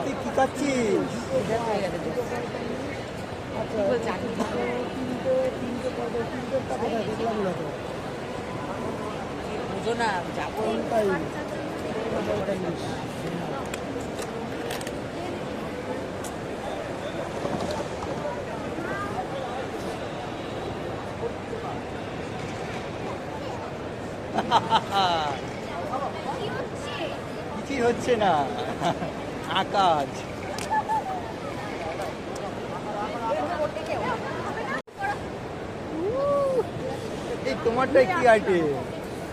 তুই কি খাচ্ছিস? বুঝো না যাবো কিছুই হচ্ছে না, আকাশ। এই তোমারটা কি আইটেম?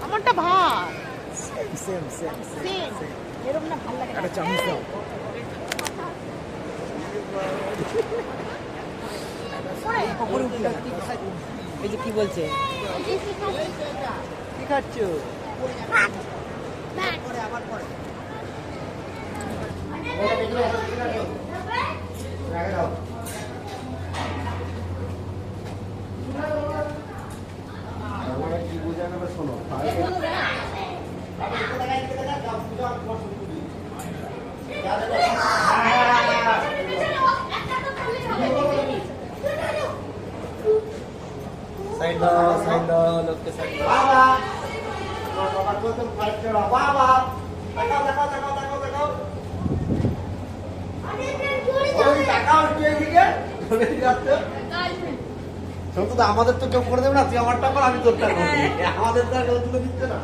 আমারটা ভাত সেম সেম সেম এরকম না ভালো লাগে একটা চামচ দাও। এই যে কি বলছে কি খাচ্ছ? কি বোঝানো শোনো, সাইড দাও লোককে সাইড দাও। আমাদের তো কেউ করে দেবে না, তুই আমারটা কর, আমি তোরটা করি, আমাদের তো আর কেউ তুলে দিচ্ছে না।